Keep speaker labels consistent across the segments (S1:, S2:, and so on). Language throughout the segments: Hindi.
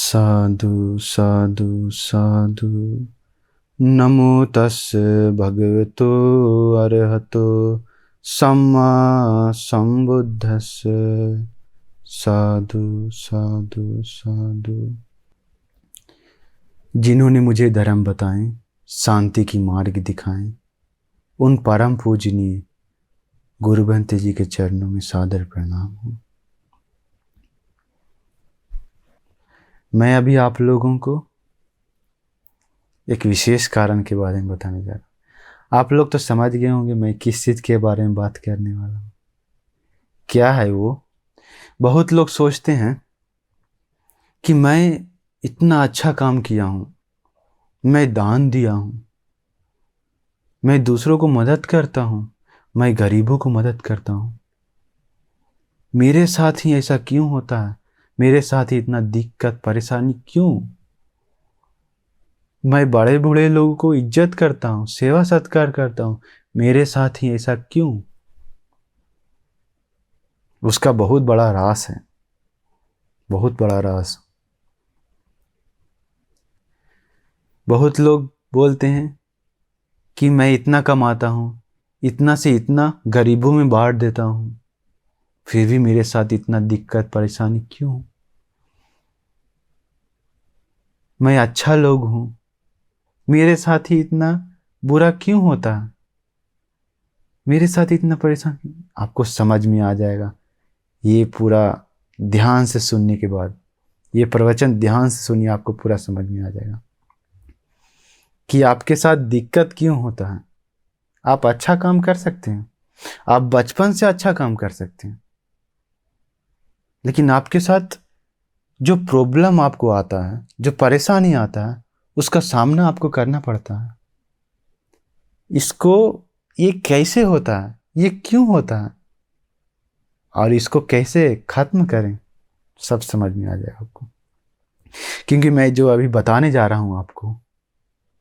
S1: साधु साधु साधु। नमो तस् भगवतो अरहतो सम्मा संबुद्धस्स। साधु साधु साधु। जिन्होंने मुझे धर्म बताएं, शांति की मार्ग दिखाएं, उन परम पूजनीय गुरुबंत जी के चरणों में सादर प्रणाम हूँ। मैं अभी आप लोगों को एक विशेष कारण के बारे में बताने जा रहा हूँ। आप लोग तो समझ गए होंगे मैं किस चीज़ के बारे में बात करने वाला हूँ। क्या है वो? बहुत लोग सोचते हैं कि मैं इतना अच्छा काम किया हूँ, मैं दान दिया हूँ, मैं दूसरों को मदद करता हूँ, मैं गरीबों को मदद करता हूँ, मेरे साथ ही ऐसा क्यों होता है? मेरे साथ ही इतना दिक्कत परेशानी क्यों? मैं बड़े बूढ़े लोगों को इज्जत करता हूँ, सेवा सत्कार करता हूँ, मेरे साथ ही ऐसा क्यों? उसका बहुत बड़ा राज है, बहुत बड़ा राज। बहुत लोग बोलते हैं कि मैं इतना कमाता हूँ, इतना से इतना गरीबों में बांट देता हूँ, फिर भी मेरे साथ इतना दिक्कत परेशानी क्यों? मैं अच्छा लोग हूँ, मेरे साथ ही इतना बुरा क्यों होता है? मेरे साथ इतना परेशान। आपको समझ में आ जाएगा ये पूरा ध्यान से सुनने के बाद। ये प्रवचन ध्यान से सुनिए, आपको पूरा समझ में आ जाएगा कि आपके साथ दिक्कत क्यों होता है। आप अच्छा काम कर सकते हैं, आप बचपन से अच्छा काम कर सकते हैं, लेकिन आपके साथ जो प्रॉब्लम आपको आता है, जो परेशानी आता है, उसका सामना आपको करना पड़ता है। ये कैसे होता है, ये क्यों होता है, और इसको कैसे खत्म करें, सब समझ में आ जाएगा आपको। क्योंकि मैं जो अभी बताने जा रहा हूं आपको,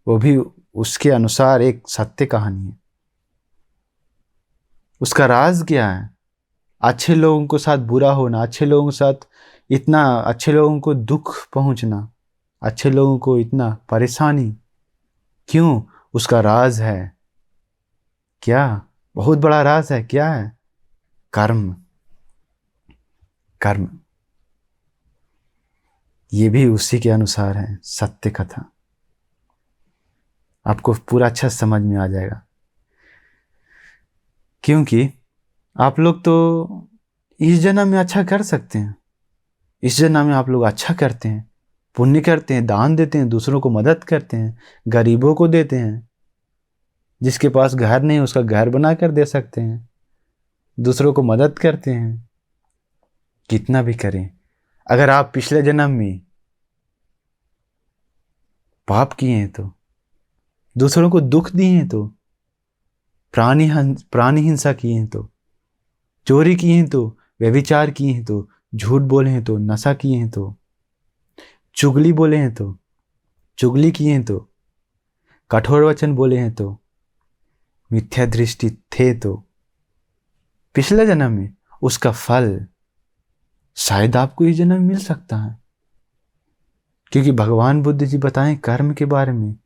S1: वो भी उसके अनुसार एक सत्य कहानी है। उसका राज क्या है? अच्छे लोगों के साथ बुरा होना, अच्छे लोगों के साथ इतना, अच्छे लोगों को दुख पहुंचना, अच्छे लोगों को इतना परेशानी क्यों? उसका राज है क्या? बहुत बड़ा राज है। क्या है? कर्म। कर्म। ये भी उसी के अनुसार है, सत्य कथा। आपको पूरा अच्छा समझ में आ जाएगा। क्योंकि आप लोग तो इस जन्म में अच्छा कर सकते हैं, इस जन्म में आप लोग अच्छा करते हैं, पुण्य करते हैं, दान देते हैं, दूसरों को मदद करते हैं, गरीबों को देते हैं। जिसके पास घर नहीं उसका घर बना कर दे सकते हैं, दूसरों को मदद करते हैं। कितना भी करें, अगर आप पिछले जन्म में पाप किए हैं, तो दूसरों को दुख दिए हैं, तो प्राणी हिंसा किए हैं, तो चोरी किए हैं, तो व्यभिचार किए हैं, तो झूठ बोले हैं, तो नशा किए हैं, तो चुगली बोले हैं, तो चुगली किए हैं, तो कठोर वचन बोले हैं, तो मिथ्या दृष्टि थे, तो पिछले जन्म में उसका फल शायद आपको इस जन्म में मिल सकता है। क्योंकि भगवान बुद्ध जी बताएं कर्म के बारे में,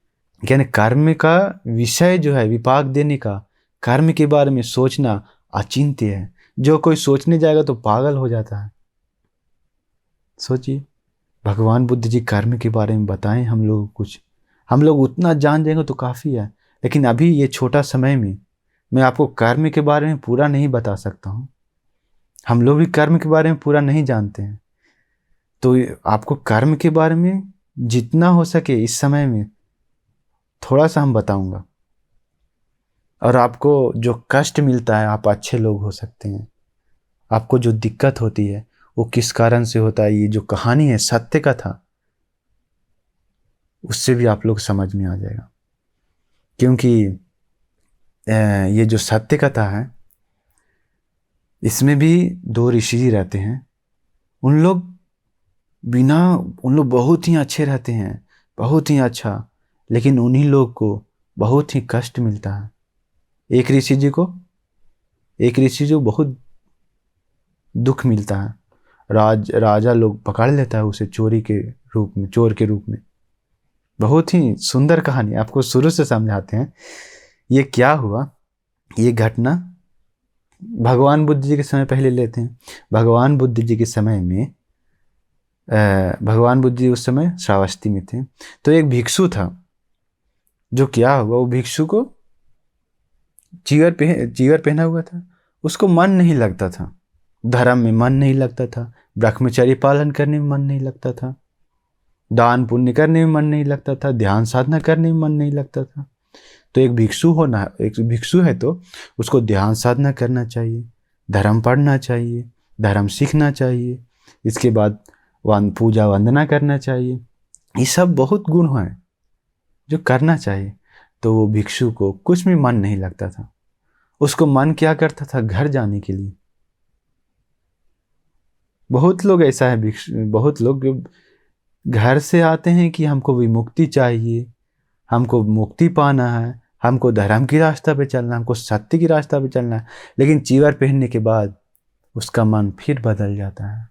S1: यानी कर्म का विषय जो है, विपाक देने का, कर्म के बारे में सोचना अचिंत्य है। जो कोई सोचने जाएगा तो पागल हो जाता है। सोचिए, भगवान बुद्ध जी कर्म के बारे में बताएं हम लोग कुछ, हम लोग उतना जान जाएंगे तो काफ़ी है। लेकिन अभी ये छोटा समय में मैं आपको कर्म के बारे में पूरा नहीं बता सकता हूँ। हम लोग भी कर्म के बारे में पूरा नहीं जानते हैं, तो आपको कर्म के बारे में जितना हो सके इस समय में थोड़ा सा हम बताऊंगा। और आपको जो कष्ट मिलता है, आप अच्छे लोग हो सकते हैं, आपको जो दिक्कत होती है वो किस कारण से होता है, ये जो कहानी है सत्य कथा, उससे भी आप लोग समझ में आ जाएगा। क्योंकि ये जो सत्य कथा है, इसमें भी दो ऋषि रहते हैं। उन लोग उन लोग बहुत ही अच्छे रहते हैं, बहुत ही अच्छा, लेकिन उन्हीं लोग को बहुत ही कष्ट मिलता है। एक ऋषि जी को बहुत दुख मिलता है, राजा लोग पकड़ लेता है उसे चोरी के रूप में, चोर के रूप में। बहुत ही सुंदर कहानी, आपको शुरू से समझाते हैं। ये क्या हुआ, ये घटना भगवान बुद्ध जी के समय पहले लेते हैं। भगवान बुद्ध जी के समय में भगवान बुद्ध जी उस समय श्रावस्ती में थे। तो एक भिक्षु था, जो क्या हुआ, वो भिक्षु को चीवर पहना हुआ था। उसको मन नहीं लगता था, धर्म में मन नहीं लगता था, ब्रह्मचर्य पालन करने में मन नहीं लगता था, दान पुण्य करने में मन नहीं लगता था, ध्यान साधना करने में मन नहीं लगता था। तो एक भिक्षु है तो उसको ध्यान साधना करना चाहिए, धर्म पढ़ना चाहिए, धर्म सीखना चाहिए, इसके बाद पूजा वंदना करना चाहिए। ये सब बहुत गुण हैं जो करना चाहिए। तो वो भिक्षु को कुछ भी मन नहीं लगता था। उसको मन क्या करता था, घर जाने के लिए। बहुत लोग ऐसा है, बहुत लोग घर से आते हैं कि हमको विमुक्ति चाहिए, हमको मुक्ति पाना है, हमको धर्म की रास्ता पे चलना, हमको सत्य की रास्ता पे चलना है। लेकिन चीवर पहनने के बाद उसका मन फिर बदल जाता है।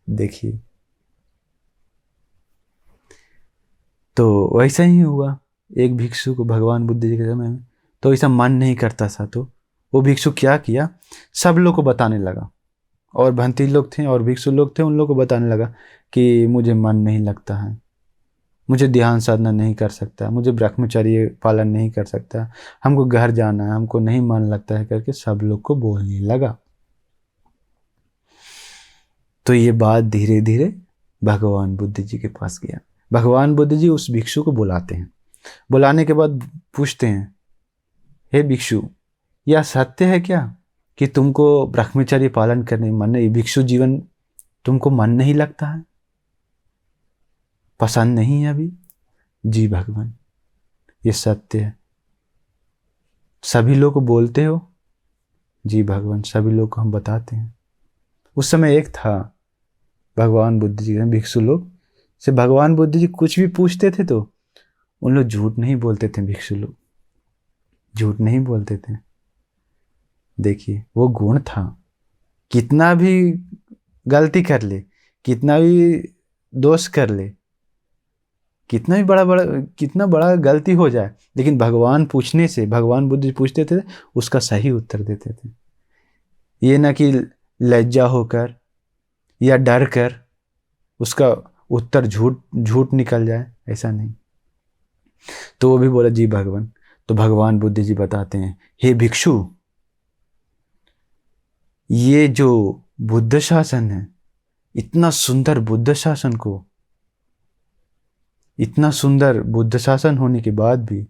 S1: देखिए, तो वैसा ही हुआ एक भिक्षु को भगवान बुद्ध जी के समय में। तो ऐसा मन नहीं करता था, तो वो भिक्षु क्या किया, सब लोग को बताने लगा, और भंती लोग थे और भिक्षु लोग थे, उन लोग को बताने लगा कि मुझे मन नहीं लगता है, मुझे ध्यान साधना नहीं कर सकता, मुझे ब्रह्मचर्य पालन नहीं कर सकता, हमको घर जाना है, हमको नहीं मन लगता है करके सब लोग को बोलने लगा। तो ये बात धीरे धीरे भगवान बुद्ध जी के पास गया। भगवान बुद्ध जी उस भिक्षु को बुलाते हैं। बुलाने के बाद पूछते हैं, हे भिक्षु, यह सत्य है क्या कि तुमको ब्रह्मचर्य पालन करने मन नहीं, भिक्षु जीवन तुमको मन नहीं लगता है, पसंद नहीं है अभी? जी भगवान, ये सत्य है। सभी लोग को बोलते हो? जी भगवान, सभी लोग को हम बताते हैं। उस समय एक था भगवान बुद्ध जी, भिक्षु लोग से भगवान बुद्ध जी कुछ भी पूछते थे तो उन लोग झूठ नहीं बोलते थे, भिक्षु लोग झूठ नहीं बोलते थे। देखिए, वो गुण था। कितना भी गलती कर ले, कितना भी दोष कर ले, कितना बड़ा गलती हो जाए, लेकिन भगवान पूछने से, भगवान बुद्ध जी पूछते थे, उसका सही उत्तर देते थे। ये ना कि लज्जा होकर या डर कर उसका उत्तर झूठ निकल जाए, ऐसा नहीं। तो वो भी बोला जी भगवान। तो भगवान बुद्ध जी बताते हैं, हे भिक्षु, ये जो बुद्ध शासन है, इतना सुंदर बुद्ध शासन को, इतना सुंदर बुद्ध शासन होने के बाद भी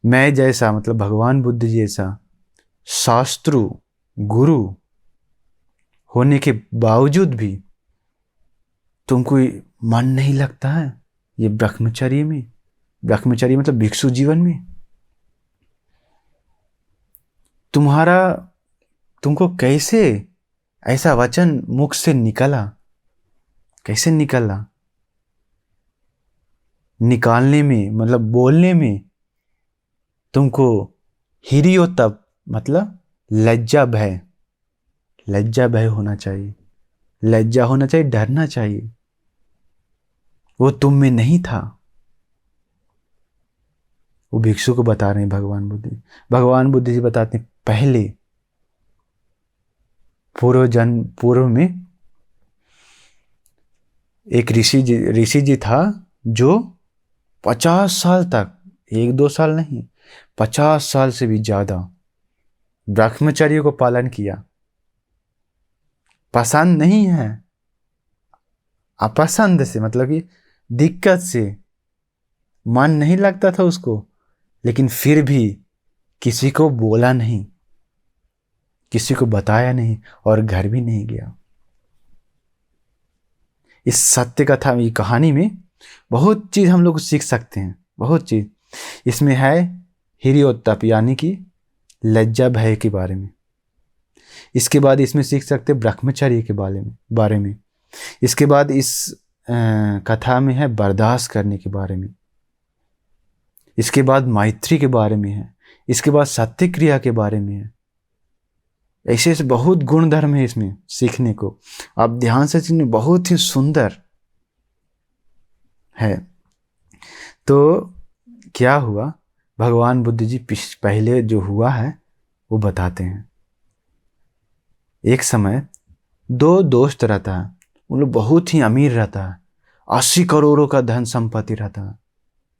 S1: मैं जैसा, मतलब भगवान बुद्ध जी जैसा शास्त्रु गुरु होने के बावजूद भी तुमको मन नहीं लगता है ये ब्रह्मचर्य में। ब्रह्मचर्य मतलब भिक्षु जीवन में तुमको कैसे ऐसा वचन मुख से निकला, कैसे निकला? निकालने में, मतलब बोलने में तुमको हिरियोतप मतलब लज्जा भय होना चाहिए, लज्जा होना चाहिए, डरना चाहिए। वो तुम में नहीं था। वो भिक्षु को बता रहे हैं भगवान बुद्ध जी बताते हैं, पहले पूर्व में एक ऋषि जी था जो 50 साल तक, 1-2 साल नहीं, 50 साल से भी ज्यादा ब्रह्मचर्य को पालन किया। पसंद नहीं है, अपसंद से, मतलब कि दिक्कत से, मन नहीं लगता था उसको, लेकिन फिर भी किसी को बोला नहीं, किसी को बताया नहीं, और घर भी नहीं गया। इस सत्य कथा में, कहानी में बहुत चीज हम लोग सीख सकते हैं, बहुत चीज इसमें है। हिरियोत्तप यानी कि लज्जा भय के बारे में। इसके बाद इसमें सीख सकते ब्रह्मचर्य के बारे में। इसके बाद इस कथा में है बर्दाश्त करने के बारे में। इसके बाद मैत्री के बारे में है। इसके बाद सत्य क्रिया के बारे में है। ऐसे ऐसे बहुत गुण धर्म है इसमें सीखने को, आप ध्यान से सीखने, बहुत ही सुंदर है। तो क्या हुआ, भगवान बुद्ध जी पहले जो हुआ है वो बताते हैं। एक समय दो दोस्त रहता है, उन लोग बहुत ही अमीर रहता है, 80 करोड़ों का धन संपत्ति रहता है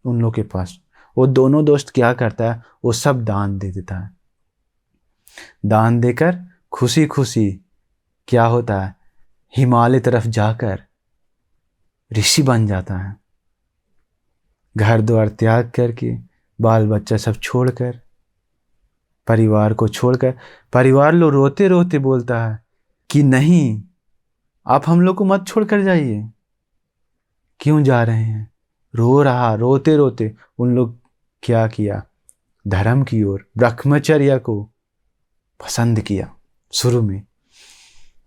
S1: उन लोग के पास। वो दोनों दोस्त क्या करता है, वो सब दान दे देता है। दान देकर खुशी खुशी क्या होता है, हिमालय तरफ जाकर ऋषि बन जाता है। घर द्वार त्याग करके, बाल बच्चा सब छोड़कर, परिवार को छोड़कर, परिवार लोग रोते रोते बोलता है कि नहीं, आप हम लोग को मत छोड़कर जाइए। क्यों जा रहे हैं? रो रहा, रोते रोते उन लोग क्या किया, धर्म की ओर, ब्रह्मचर्य को पसंद किया शुरू में।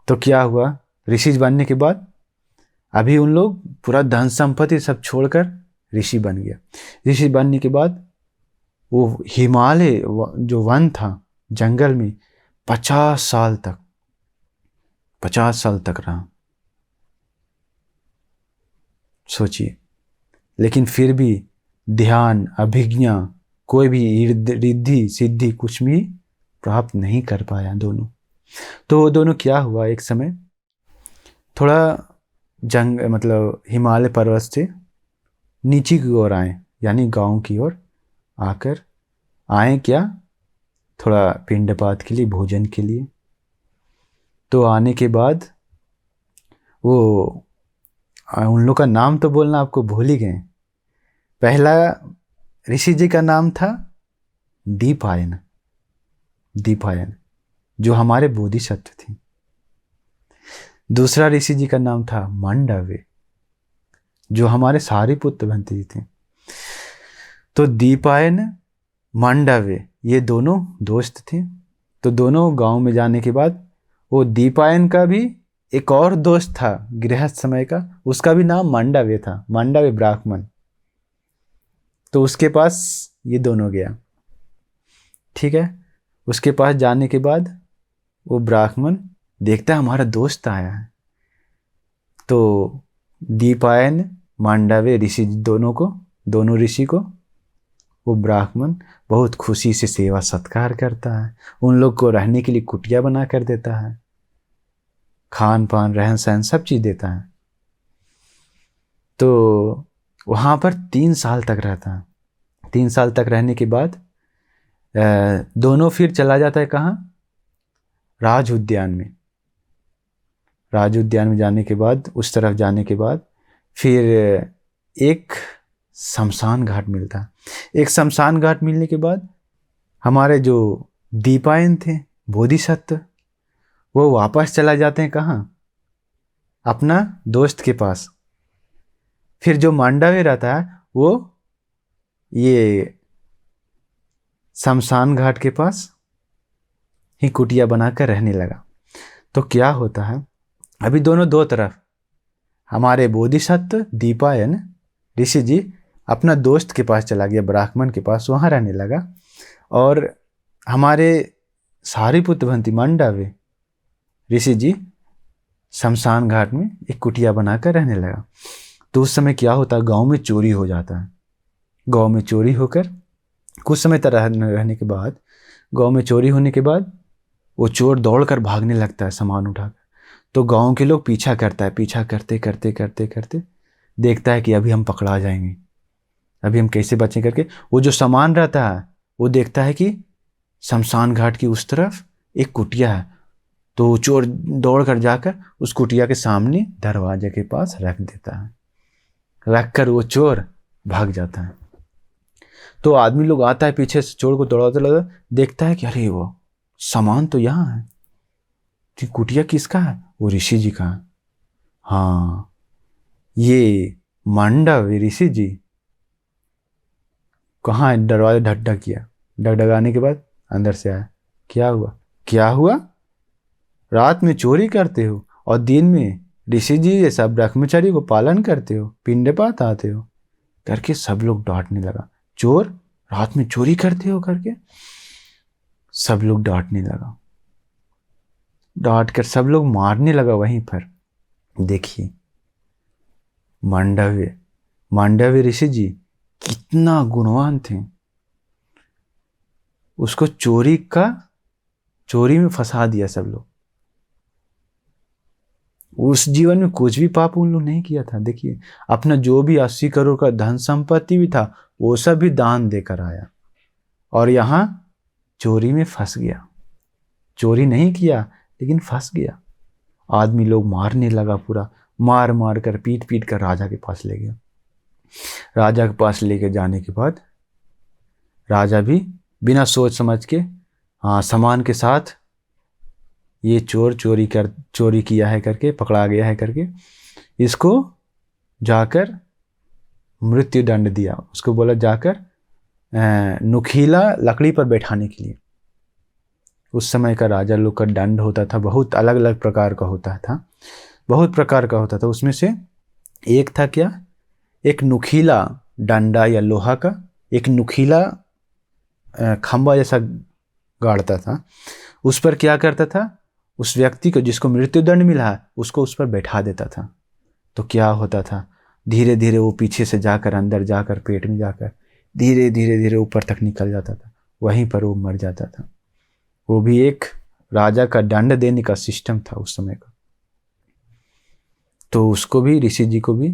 S1: तो क्या हुआ, ऋषि बनने के बाद अभी उन लोग पूरा धन संपत्ति सब छोड़कर ऋषि बन गया। ऋषि बनने के बाद वो हिमालय जो वन था, जंगल में 50 साल तक रहा, सोचिए। लेकिन फिर भी ध्यान, अभिज्ञा, कोई भी रिद्धि सिद्धि कुछ भी प्राप्त नहीं कर पाया दोनों। तो वो दोनों क्या हुआ, एक समय थोड़ा मतलब हिमालय पर्वत से नीचे की ओर आए, यानी गांव की ओर आकर आए, क्या, थोड़ा पिंडपात के लिए, भोजन के लिए। तो आने के बाद वो उन लोग का नाम तो बोलना आपको भूल ही गए। पहला ऋषि जी का नाम था दीपायन, जो हमारे बोधिसत्व थे। दूसरा ऋषि जी का नाम था मांडव्य, जो हमारे सारिपुत्र भंते जी थे। तो दीपायन, मांडव्य, ये दोनों दोस्त थे। तो दोनों गांव में जाने के बाद वो दीपायन का भी एक और दोस्त था गृहस्थ समय का, उसका भी नाम मांडव्य था, मांडव्य ब्राह्मण। तो उसके पास ये दोनों गया, ठीक है। उसके पास जाने के बाद वो ब्राह्मण देखता है हमारा दोस्त आया है। तो दीपायन, मांडव्य ऋषि दोनों ऋषि को वो ब्राह्मण बहुत खुशी से सेवा सत्कार करता है। उन लोग को रहने के लिए कुटिया बना कर देता है, खान पान, रहन सहन सब चीज़ देता है। तो वहाँ पर 3 साल तक रहता है। 3 साल तक रहने के बाद दोनों फिर चला जाता है कहाँ, राज उद्यान में। राज उद्यान में जाने के बाद, उस तरफ जाने के बाद फिर एक शमशान घाट मिलता है। एक शमशान घाट मिलने के बाद हमारे जो दीपायन थे बोधिसत्व, वो वापस चला जाते हैं कहाँ, अपना दोस्त के पास। फिर जो मांडव्य रहता है वो ये शमशान घाट के पास ही कुटिया बनाकर रहने लगा। तो क्या होता है, अभी दोनों दो तरफ, हमारे बोधिसत्व दीपायन ऋषि जी अपना दोस्त के पास चला गया, ब्राह्मण के पास, वहाँ रहने लगा। और हमारे सारिपुत्र भंती मांडव्य ऋषि जी शमशान घाट में एक कुटिया बनाकर रहने लगा। तो उस समय क्या होता है, गांव में चोरी हो जाता है। गांव में चोरी होकर कुछ समय तक रहने के बाद, गांव में चोरी होने के बाद वो चोर दौड़कर भागने लगता है सामान उठाकर। तो गांव के लोग पीछा करता है, पीछा करते करते करते करते देखता है कि अभी हम पकड़ा जाएंगे, अभी हम कैसे बचें करके। वो जो सामान रहता है वो देखता है कि शमशान घाट की उस तरफ एक कुटिया है। तो चोर दौड़ कर जाकर उस कुटिया के सामने दरवाजे के पास रख देता है। रख कर वो चोर भाग जाता है। तो आदमी लोग आता है पीछे से, चोर को दौड़ाते लगा, देखता है कि अरे वो सामान तो यहाँ है, तो कुटिया किसका है, वो ऋषि जी का है। हाँ, ये मांडव्य ऋषि जी कहाँ है, दरवाजा ढक किया, ढकढकाने के बाद अंदर से आया। क्या हुआ, क्या हुआ, रात में चोरी करते हो और दिन में ऋषि जी जैसा ब्रह्मचर्य को पालन करते हो, पिंडपात आते हो करके सब लोग डांटने लगा। चोर रात में चोरी करते हो करके सब लोग डांटने लगा। डांट कर सब लोग मारने लगा वहीं पर। देखिए मांडव्य ऋषि जी कितना गुणवान थे। उसको चोरी में फंसा दिया सब लोग। उस जीवन में कुछ भी पाप उन लोग नहीं किया था। देखिए अपना जो भी 80 करोड़ का धन संपत्ति भी था वो सब भी दान देकर आया, और यहाँ चोरी में फंस गया। चोरी नहीं किया लेकिन फंस गया। आदमी लोग मारने लगा, पूरा मार मार कर पीट पीट कर राजा के पास ले गया। राजा के पास लेके जाने के बाद राजा भी बिना सोच समझ के, हाँ, सामान के साथ ये चोरी किया है करके, पकड़ा गया है करके, इसको जाकर मृत्यु दंड दिया। उसको बोला जाकर नुकीला लकड़ी पर बैठाने के लिए। उस समय का राजा लोग का दंड होता था, बहुत अलग अलग प्रकार का होता था, बहुत प्रकार का होता था। उसमें से एक था क्या, एक नुकीला डंडा या लोहा का एक नुकीला खंबा जैसा गाड़ता था। उस पर क्या करता था, उस व्यक्ति को जिसको मृत्युदंड मिला है उसको उस पर बैठा देता था। तो क्या होता था, धीरे धीरे वो पीछे से जाकर अंदर जाकर पेट में जाकर धीरे धीरे धीरे ऊपर तक निकल जाता था। वहीं पर वो मर जाता था। वो भी एक राजा का दंड देने का सिस्टम था उस समय का। तो उसको भी, ऋषि जी को भी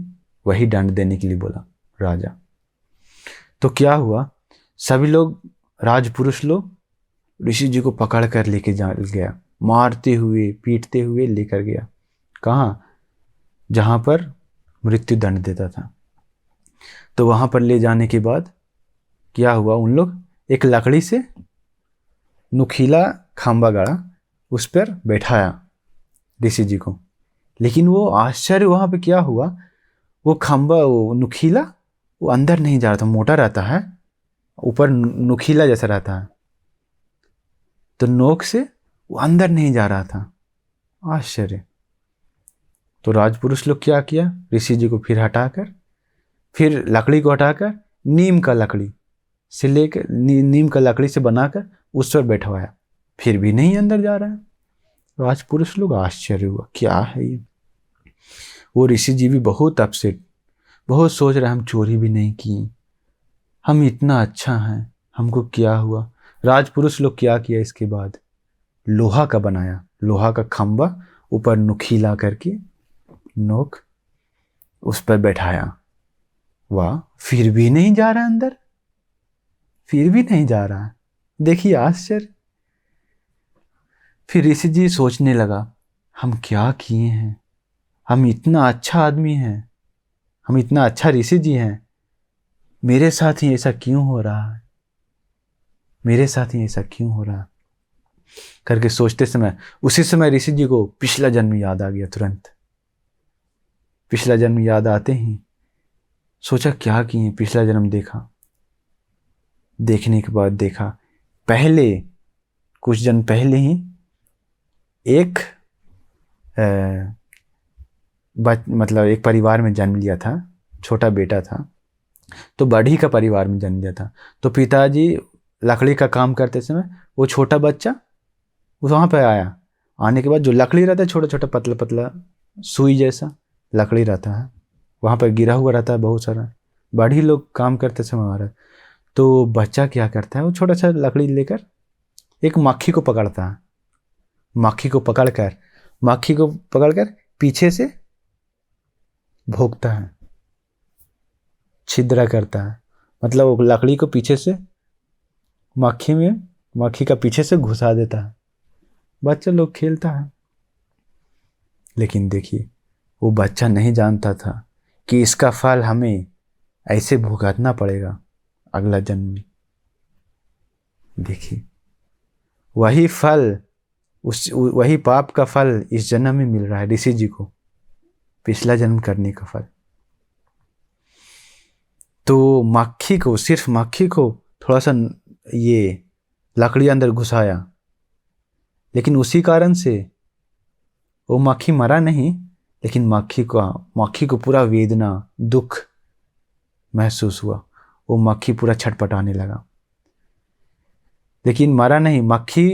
S1: वही दंड देने के लिए बोला राजा। तो क्या हुआ, सभी लोग, राजपुरुष लोग ऋषि जी को पकड़ कर लेके गया, मारते हुए पीटते हुए लेकर गया। कहाँ, जहाँ पर मृत्यु दंड देता था। तो वहाँ पर ले जाने के बाद क्या हुआ, उन लोग एक लकड़ी से नुकीला खंबा गाड़ा, उस पर बैठाया ऋषि जी को। लेकिन वो आश्चर्य, वहाँ पे क्या हुआ, वो खंबा, वो नुकीला, वो अंदर नहीं जा रहा था। मोटा रहता है, ऊपर नुकीला जैसा रहता है, तो नोक से वो अंदर नहीं जा रहा था। आश्चर्य। तो राजपुरुष लोग क्या किया, ऋषि जी को फिर लकड़ी को हटाकर नीम का लकड़ी से लेकर, नीम का लकड़ी से बनाकर उस पर बैठवाया। फिर भी नहीं अंदर जा रहा है। राजपुरुष लोग आश्चर्य हुआ, क्या है ये। वो ऋषि जी भी बहुत अपसेट, बहुत सोच रहे, हम चोरी भी नहीं की, हम इतना अच्छा हैं, हमको क्या हुआ। राजपुरुष लोग क्या किया, इसके बाद लोहा का बनाया, लोहा का खंबा, ऊपर नुकीला करके नोक, उस पर बैठाया। वाह, फिर भी नहीं जा रहा अंदर, फिर भी नहीं जा रहा। देखिए आश्चर्य। फिर ऋषि जी सोचने लगा, हम क्या किए हैं, हम इतना अच्छा आदमी हैं, हम इतना अच्छा ऋषि जी हैं, मेरे साथ ही ऐसा क्यों हो रहा है, मेरे साथ ही ऐसा क्यों हो रहा है करके सोचते समय, उसी समय ऋषि जी को पिछला जन्म याद आ गया। तुरंत पिछला जन्म याद आते ही सोचा, क्या किए, पिछला जन्म देखा। देखने के बाद देखा, पहले कुछ जन्म पहले ही एक मतलब एक परिवार में जन्म लिया था, छोटा बेटा था, तो बढ़ी का परिवार में जन्म लिया था। तो पिताजी लकड़ी का काम करते समय वो छोटा बच्चा वहाँ पे आया। आने के बाद जो लकड़ी रहता है, छोटा छोटा पतला पतला सुई जैसा लकड़ी रहता है, वहाँ पर गिरा हुआ रहता है बहुत सारा। बढ़ी लोग काम करते समय आ रहा है। तो बच्चा क्या करता है, वो छोटा सा लकड़ी लेकर एक मक्खी को पकड़ता है। मक्खी को पकड़कर पीछे से भोंकता है, छिद्र करता है। मतलब वो लकड़ी को पीछे से मक्खी का पीछे से घुसा देता है। बच्चा लोग खेलता है। लेकिन देखिए, वो बच्चा नहीं जानता था कि इसका फल हमें ऐसे भुगतना पड़ेगा अगला जन्म में। देखिए, वही पाप का फल इस जन्म में मिल रहा है ऋषि जी को, पिछला जन्म करने का फल। तो सिर्फ मक्खी को थोड़ा सा ये लकड़ी अंदर घुसाया, लेकिन उसी कारण से वो मक्खी मरा नहीं, लेकिन मक्खी को पूरा वेदना, दुख महसूस हुआ। वो मक्खी पूरा छटपटाने लगा, लेकिन मरा नहीं। मक्खी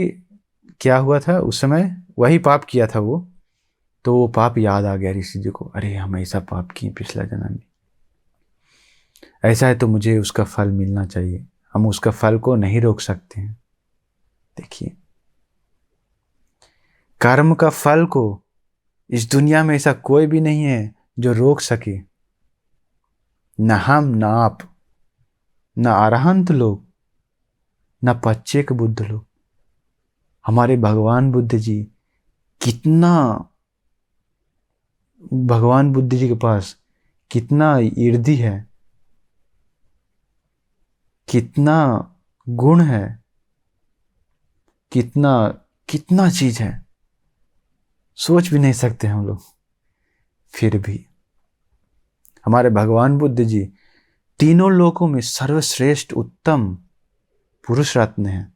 S1: क्या हुआ था उस समय, वही पाप किया था वो, तो वो पाप याद आ गया ऋषि जी को, अरे हम ऐसा पाप किए पिछला जन्म में, ऐसा है तो मुझे उसका फल मिलना चाहिए, हम उसका फल को नहीं रोक सकते हैं। देखिए, कर्म का फल को इस दुनिया में ऐसा कोई भी नहीं है जो रोक सके, न हम न आप, न अरहंत लोग, न पच्चेक बुद्ध लोग। हमारे भगवान बुद्ध जी कितना, भगवान बुद्ध जी के पास कितना ईर्दी है, कितना गुण है, कितना कितना चीज है, सोच भी नहीं सकते हम लोग। फिर भी हमारे भगवान बुद्ध जी तीनों लोकों में सर्वश्रेष्ठ उत्तम पुरुष रत्न है,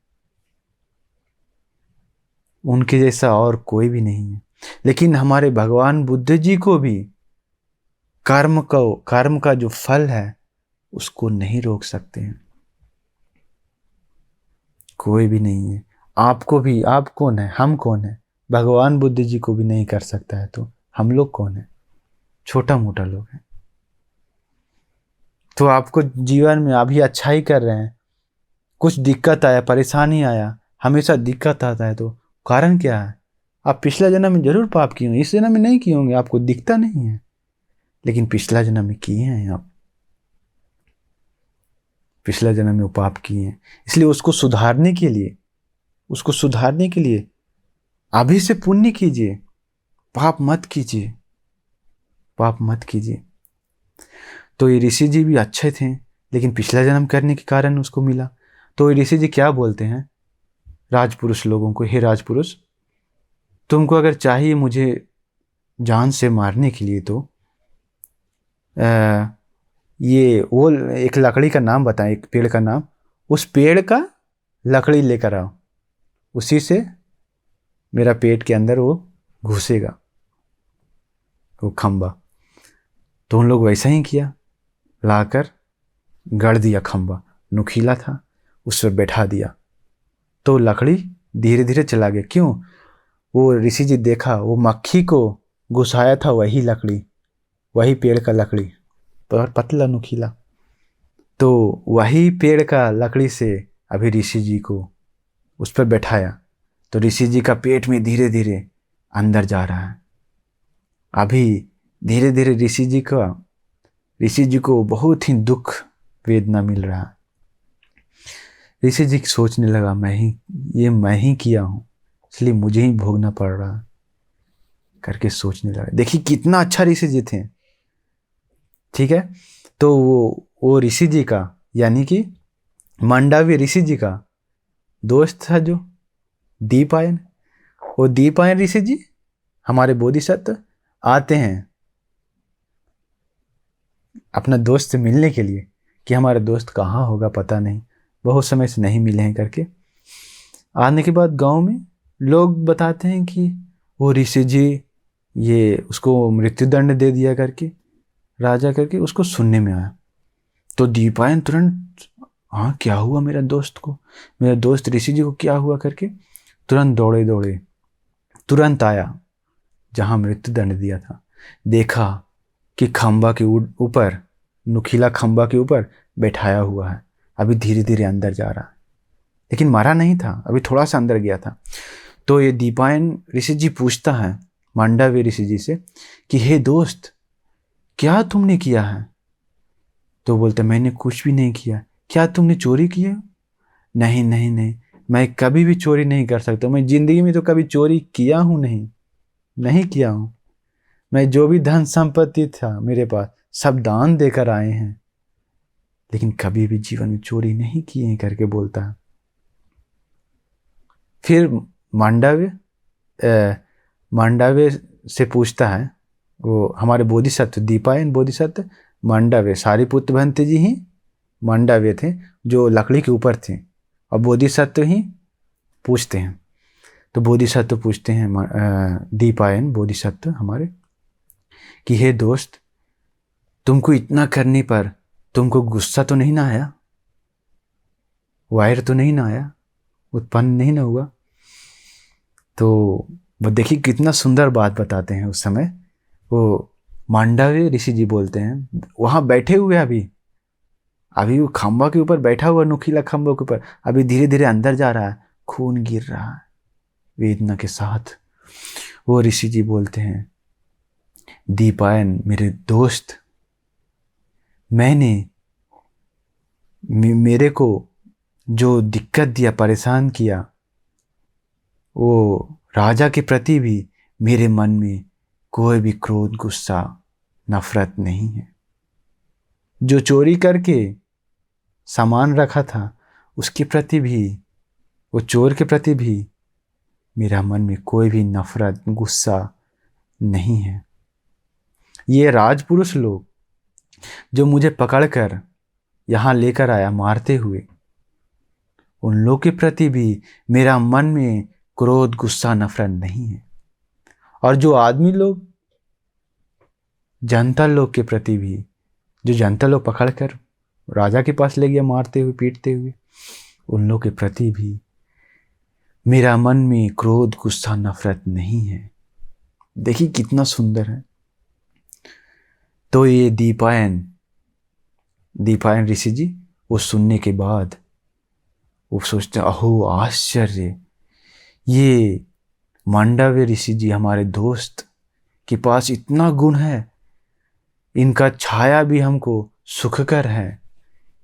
S1: उनके जैसा और कोई भी नहीं है। लेकिन हमारे भगवान बुद्ध जी को भी कर्म का जो फल है उसको नहीं रोक सकते हैं, कोई भी नहीं है। आपको भी, आप कौन है, हम कौन है, भगवान बुद्ध जी को भी नहीं कर सकता है तो हम लोग कौन है, छोटा मोटा लोग हैं। तो आपको जीवन में अभी अच्छा ही कर रहे हैं, कुछ दिक्कत आया, परेशानी आया, हमेशा दिक्कत आता है, तो कारण क्या है? आप पिछला जन्म में जरूर पाप किए होंगे, इस जन्म में नहीं किए होंगे, आपको दिखता नहीं है, लेकिन पिछला जन्म में किए हैं आप, पिछला जन्म में वो पाप किए हैं। इसलिए उसको सुधारने के लिए, उसको सुधारने के लिए अभी से पुण्य कीजिए, पाप मत कीजिए, पाप मत कीजिए। तो ये ऋषि जी भी अच्छे थे, लेकिन पिछला जन्म करने के कारण उसको मिला। तो ये ऋषि जी क्या बोलते हैं राजपुरुष लोगों को, हे राजपुरुष, तुमको अगर चाहिए मुझे जान से मारने के लिए तो ये वो एक लकड़ी का नाम बताएं, एक पेड़ का नाम, उस पेड़ का लकड़ी लेकर आओ, उसी से मेरा पेट के अंदर वो घुसेगा, वो खंबा। तो उन लोग वैसा ही किया, लाकर गड़ दिया खंबा, नुकीला था, उस पर बैठा दिया, तो लकड़ी धीरे धीरे चला गया। क्यों? वो ऋषि जी देखा, वो मक्खी को घुसाया था वही लकड़ी, वही पेड़ का लकड़ी, पर पतला नुकीला, तो वही पेड़ का लकड़ी से अभी ऋषि जी को उस पर बैठाया, तो ऋषि जी का पेट में धीरे धीरे अंदर जा रहा है। अभी धीरे धीरे ऋषि जी को बहुत ही दुख वेदना मिल रहा है। ऋषि जी सोचने लगा, मैं ही किया हूँ, इसलिए मुझे ही भोगना पड़ रहा है करके सोचने लगा। देखिए कितना अच्छा ऋषि जी थे, ठीक है। तो वो ऋषि जी का, यानी कि मांडव्य ऋषि जी का दोस्त था जो दीपायन, वो दीपायन ऋषि जी हमारे बोधिसत्व आते हैं अपना दोस्त से मिलने के लिए, कि हमारा दोस्त कहाँ होगा पता नहीं, बहुत समय से नहीं मिले हैं करके। आने के बाद गांव में लोग बताते हैं कि वो ऋषि जी ये उसको मृत्युदंड दे दिया करके, राजा करके, उसको सुनने में आया। तो दीपायन तुरंत, हाँ क्या हुआ मेरा दोस्त को, मेरा दोस्त ऋषि जी को क्या हुआ करके तुरंत दौड़े तुरंत आया जहाँ मृत्युदंड दिया था। देखा कि खंबा के ऊपर, नुकीला खंबा के ऊपर बैठाया हुआ है, अभी धीरे धीरे अंदर जा रहा है, लेकिन मरा नहीं था, अभी थोड़ा सा अंदर गया था। तो ये दीपायन ऋषि जी पूछता है मांडव्य ऋषि जी से कि हे दोस्त, क्या तुमने किया है? तो बोलते मैंने कुछ भी नहीं किया। क्या तुमने चोरी की है? नहीं नहीं नहीं, मैं कभी भी चोरी नहीं कर सकता, मैं जिंदगी में तो कभी चोरी किया हूँ नहीं किया हूँ। मैं जो भी धन संपत्ति था मेरे पास सब दान देकर आए हैं, लेकिन कभी भी जीवन में चोरी नहीं किए हैं करके बोलता है। फिर मांडव्य से पूछता है, वो हमारे बोधिसत्व दीपायन बोधिसत्व मांडव्य, सारिपुत्र भंते जी ही मांडव्य थे जो लकड़ी के ऊपर थे, और बोधिसत्व ही पूछते हैं। तो बोधिसत्व पूछते हैं दीपायन बोधिसत्व हमारे कि हे दोस्त, तुमको इतना करने पर तुमको गुस्सा तो नहीं ना आया, वायर तो नहीं ना आया, उत्पन्न नहीं ना हुआ? तो वो देखिए कितना सुंदर बात बताते हैं उस समय। वो मांडव्य ऋषि जी बोलते हैं, वहाँ बैठे हुए अभी अभी वो खंबा के ऊपर बैठा हुआ, नुकीला खंबा के ऊपर, अभी धीरे धीरे अंदर जा रहा है, खून गिर रहा है वेदना के साथ। वो ऋषि जी बोलते हैं, दीपायन मेरे दोस्त, मैंने मेरे को जो दिक्कत दिया, परेशान किया, वो राजा के प्रति भी मेरे मन में कोई भी क्रोध, गुस्सा, नफरत नहीं है। जो चोरी करके सामान रखा था उसके प्रति भी, वो चोर के प्रति भी मेरा मन में कोई भी नफरत, गुस्सा नहीं है। ये राजपुरुष लोग जो मुझे पकड़कर यहाँ लेकर आया मारते हुए, उन लोग के प्रति भी मेरा मन में क्रोध, गुस्सा, नफरत नहीं है। और जो आदमी लोग, जनता लोग के प्रति भी, जो जनता लोग पकड़कर राजा के पास ले गया मारते हुए, पीटते हुए, उन लोग के प्रति भी मेरा मन में क्रोध, गुस्सा, नफरत नहीं है। देखिए कितना सुंदर है। तो ये दीपायन ऋषि जी वो सुनने के बाद वो सोचते, अहो आश्चर्य, ये मांडव्य ऋषि जी हमारे दोस्त के पास इतना गुण है, इनका छाया भी हमको सुखकर है,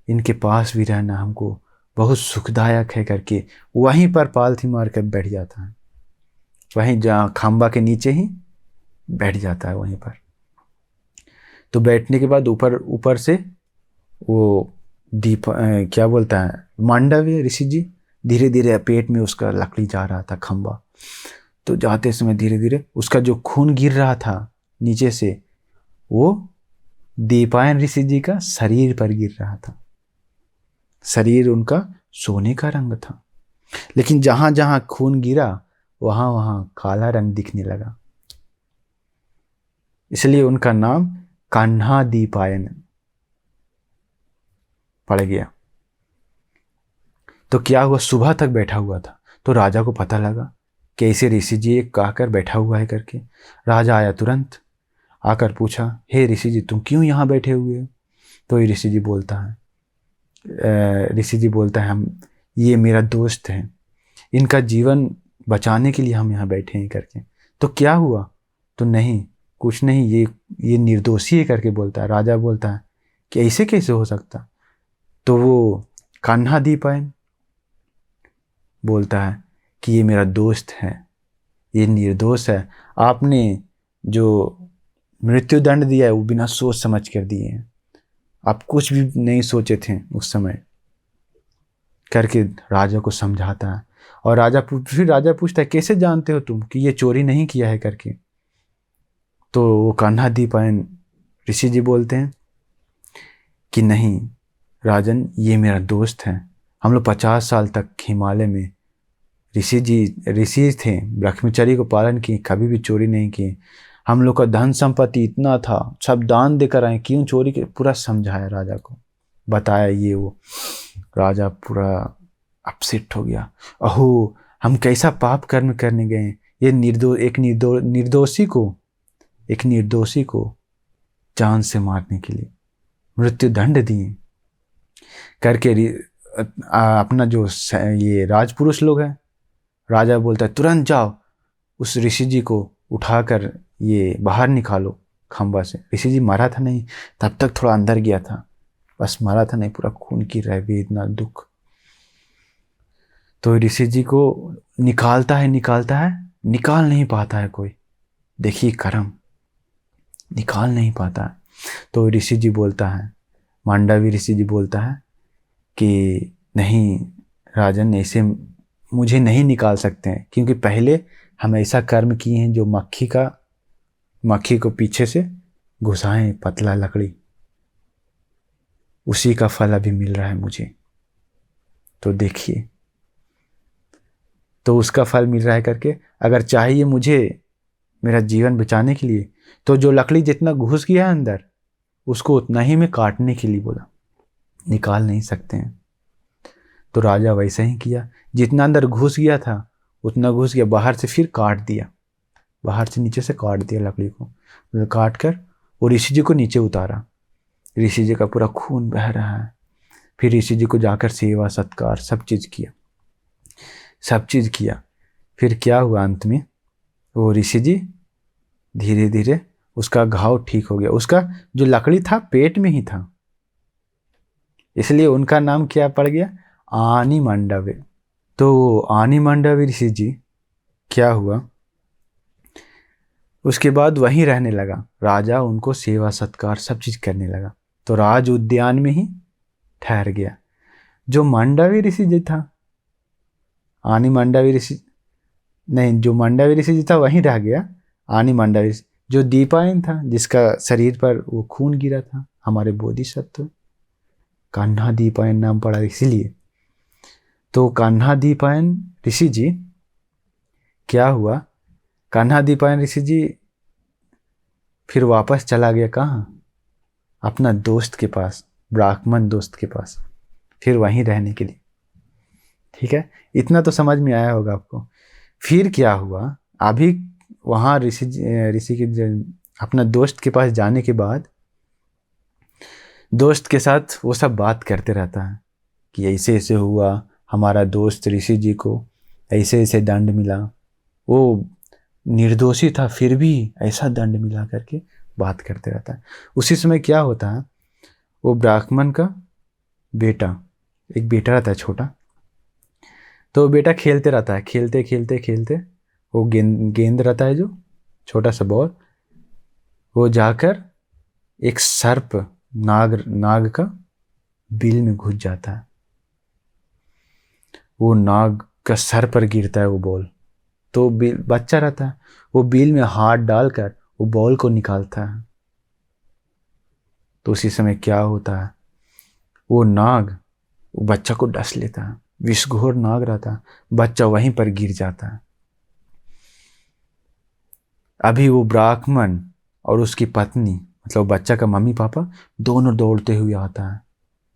S1: इनके पास भी रहना हमको बहुत सुखदायक है करके वहीं पर पालथी मार कर बैठ जाता है, वहीं जहाँ खंबा के नीचे ही बैठ जाता है वहीं पर। तो बैठने के बाद ऊपर से वो क्या बोलता है, मांडव्य ऋषि जी धीरे धीरे पेट में उसका लकड़ी जा रहा था खंबा, तो जाते समय धीरे धीरे उसका जो खून गिर रहा था नीचे से, वो दीपायन ऋषि जी का शरीर पर गिर रहा था। शरीर उनका सोने का रंग था, लेकिन जहां जहां खून गिरा वहां वहां काला रंग दिखने लगा, इसलिए उनका नाम कान्हा दीपायन पड़ गया। तो क्या हुआ, सुबह तक बैठा हुआ था, तो राजा को पता लगा कि ऐसे ऋषि जी एक कहकर बैठा हुआ है करके। राजा आया, तुरंत आकर पूछा, हे ऋषि जी तुम क्यों यहाँ बैठे हुए हो? तो ये ऋषि जी बोलता है हम, ये मेरा दोस्त है, इनका जीवन बचाने के लिए हम यहाँ बैठे हैं करके। तो क्या हुआ? तो नहीं, कुछ नहीं, ये निर्दोषी है करके बोलता है। राजा बोलता है कि ऐसे कैसे हो सकता? तो वो कान्हा दीपायन बोलता है कि ये मेरा दोस्त है, ये निर्दोष है, आपने जो मृत्यु दंड दिया है वो बिना सोच समझ कर दिए हैं, आप कुछ भी नहीं सोचे थे उस समय करके राजा को समझाता है। और फिर राजा पूछता है, कैसे जानते हो तुम कि ये चोरी नहीं किया है करके? तो वो कान्हा दीपायन ऋषि जी बोलते हैं कि नहीं राजन, ये मेरा दोस्त है, हम लोग 50 साल तक हिमालय में ऋषि थे, ब्रह्मचर्य को पालन किए, कभी भी चोरी नहीं किए, हम लोग का धन संपत्ति इतना था, सब दान देकर आए, क्यों चोरी के? पूरा समझाया राजा को, बताया ये वो। राजा पूरा अपसेट हो गया, अहो हम कैसा पाप कर्म करने गए, ये एक निर्दोषी को जान से मारने के लिए मृत्यु दंड दिए करके। अपना जो ये राजपुरुष लोग हैं, राजा बोलता है तुरंत जाओ उस ऋषि जी को उठाकर ये बाहर निकालो खंबा से। ऋषि जी मरा था नहीं, तब तक थोड़ा अंदर गया था, बस मरा था नहीं, पूरा खून की रह वेदना, दुख। तो ऋषि जी को निकालता है, निकाल नहीं पाता है कोई, देखिए कर्म, निकाल नहीं पाता है। तो ऋषि जी बोलता है, मांडवी ऋषि जी बोलता है कि नहीं राजन, ऐसे मुझे नहीं निकाल सकते हैं, क्योंकि पहले हम ऐसा कर्म किए हैं जो मक्खी को पीछे से घुसाएं, पतला लकड़ी, उसी का फल अभी मिल रहा है मुझे। तो देखिए, तो उसका फल मिल रहा है करके अगर चाहिए मुझे मेरा जीवन बचाने के लिए, तो जो लकड़ी जितना घुस गया अंदर, उसको उतना ही मैं काटने के लिए बोला, निकाल नहीं सकते हैं। तो राजा वैसा ही किया, जितना अंदर घुस गया था उतना घुस गया, बाहर से फिर काट दिया, बाहर से नीचे से काट दिया लकड़ी को, काट कर वो ऋषि जी को नीचे उतारा। ऋषि जी का पूरा खून बह रहा है। फिर ऋषि जी को जाकर सेवा सत्कार सब चीज़ किया, सब चीज़ किया। फिर क्या हुआ, अंत में वो ऋषि जी धीरे धीरे उसका घाव ठीक हो गया। उसका जो लकड़ी था पेट में ही था, इसलिए उनका नाम क्या पड़ गया, आनी मांडव्य। तो आनी मांडव्य ऋषि जी क्या हुआ, उसके बाद वहीं रहने लगा। राजा उनको सेवा सत्कार सब चीज़ करने लगा, तो राज उद्यान में ही ठहर गया। जो मांडव्य ऋषि जी था, आनी मांडव्य ऋषि नहीं, जो मांडव्य ऋषि जी था वहीं रह गया। आनी मांडव्य जो दीपायन था, जिसका शरीर पर वो खून गिरा था, हमारे बोधिसत्व कान्हा दीपायन नाम पड़ा इसीलिए। तो कान्हा दीपायन ऋषि जी क्या हुआ, कान्हा दीपायन ऋषि जी फिर वापस चला गया कहाँ, अपना दोस्त के पास, ब्राह्मण दोस्त के पास, फिर वहीं रहने के लिए। ठीक है, इतना तो समझ में आया होगा आपको। फिर क्या हुआ, अभी वहाँ ऋषि के अपना दोस्त के पास जाने के बाद दोस्त के साथ वो सब बात करते रहता है कि ऐसे ऐसे हुआ, हमारा दोस्त ऋषि जी को ऐसे ऐसे दंड मिला, वो निर्दोषी था फिर भी ऐसा दंड मिला करके बात करते रहता है। उसी समय क्या होता है, वो ब्राह्मण का बेटा, एक बेटा रहता है छोटा, तो बेटा खेलते रहता है, खेलते खेलते खेलते वो गेंद रहता है जो छोटा सा बॉल, वो जाकर एक सर्प नाग का बिल में घुस जाता है। वो नाग का सर पर गिरता है वो बॉल, तो बच्चा रहता है, वो बिल में हाथ डालकर वो बॉल को निकालता है। तो उसी समय क्या होता है, वो नाग वो बच्चा को डस लेता है, विषघोर नाग रहता है, बच्चा वहीं पर गिर जाता है। अभी वो ब्राह्मण और उसकी पत्नी, मतलब बच्चा का मम्मी पापा दोनों दौड़ते हुए आता है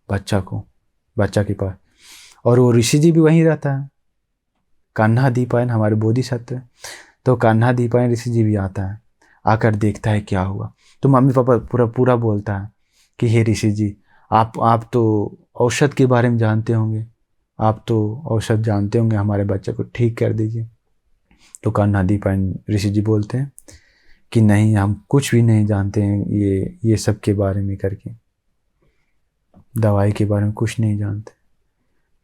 S1: बच्चा के पास, और वो ऋषि जी भी वहीं रहता है, कान्हा दीपायन हमारे बोधिसत्व। तो कान्हा दीपायन ऋषि जी भी आता है, आकर देखता है क्या हुआ। तो मम्मी पापा पूरा बोलता है कि हे ऋषि जी, आप तो औषध के बारे में जानते होंगे, आप तो औषध जानते होंगे, हमारे बच्चे को ठीक कर दीजिए। तो कान्हा दीपायन ऋषि जी बोलते हैं कि नहीं, हम कुछ भी नहीं जानते हैं ये सब के बारे में करके, दवाई के बारे में कुछ नहीं जानते।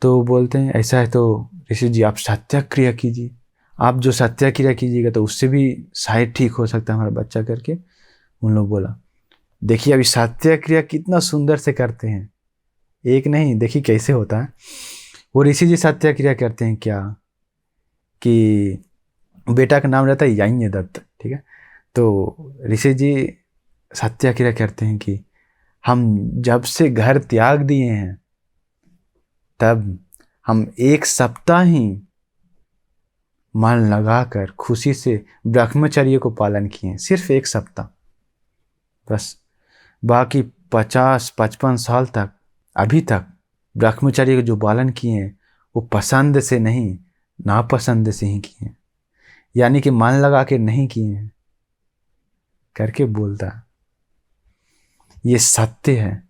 S1: तो बोलते हैं ऐसा है तो ऋषि जी आप सत्याक्रिया कीजिए, आप जो सत्याक्रिया कीजिएगा तो उससे भी शायद ठीक हो सकता है हमारा बच्चा करके। उन लोग बोला, देखिए अभी सत्याक्रिया कितना सुंदर से करते हैं, एक नहीं, देखिए कैसे होता है। वो ऋषि जी सत्याक्रिया करते हैं क्या, कि बेटा का नाम रहता है यज्ञ दत्त, ठीक है। तो ऋषि जी सत्याक्रिया करते हैं कि हम जब से घर त्याग दिए हैं तब हम 1 सप्ताह ही मन लगाकर खुशी से ब्रह्मचर्य को पालन किए, सिर्फ 1 सप्ताह बस। बाकी 50-55 साल तक अभी तक ब्रह्मचर्य को जो पालन किए हैं वो पसंद से नहीं, नापसंद से ही किए हैं, यानी कि मन लगा के नहीं किए हैं करके बोलता है। ये सत्य है,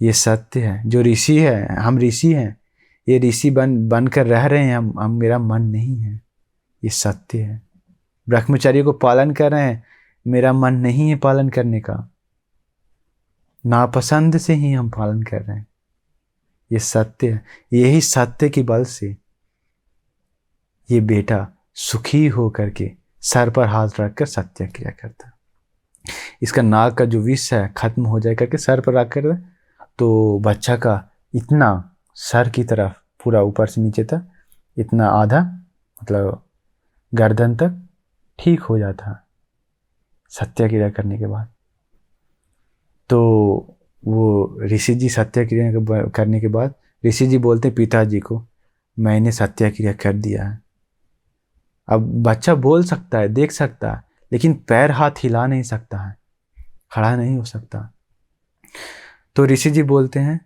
S1: ये सत्य है। जो ऋषि है, हम ऋषि हैं, ये ऋषि बनकर रह रहे हैं, हम मेरा मन नहीं है, ये सत्य है। ब्रह्मचर्य को पालन कर रहे हैं, मेरा मन नहीं है पालन करने का, नापसंद से ही हम पालन कर रहे हैं, ये सत्य है। यही सत्य के बल से ये बेटा सुखी हो करके सर पर हाथ रखकर सत्याक्रिया करता है। इसका नाग का जो विष है खत्म हो जाए करके सर पर रख कर, तो बच्चा का इतना सर की तरफ पूरा ऊपर से नीचे तक इतना आधा, मतलब गर्दन तक ठीक हो जाता है सत्याक्रिया करने के बाद। तो वो ऋषि जी सत्याक्रिया करने के बाद ऋषि जी बोलते पिताजी को, मैंने सत्याक्रिया कर दिया है। अब बच्चा बोल सकता है, देख सकता है, लेकिन पैर हाथ हिला नहीं सकता है, खड़ा नहीं हो सकता। तो ऋषि जी बोलते हैं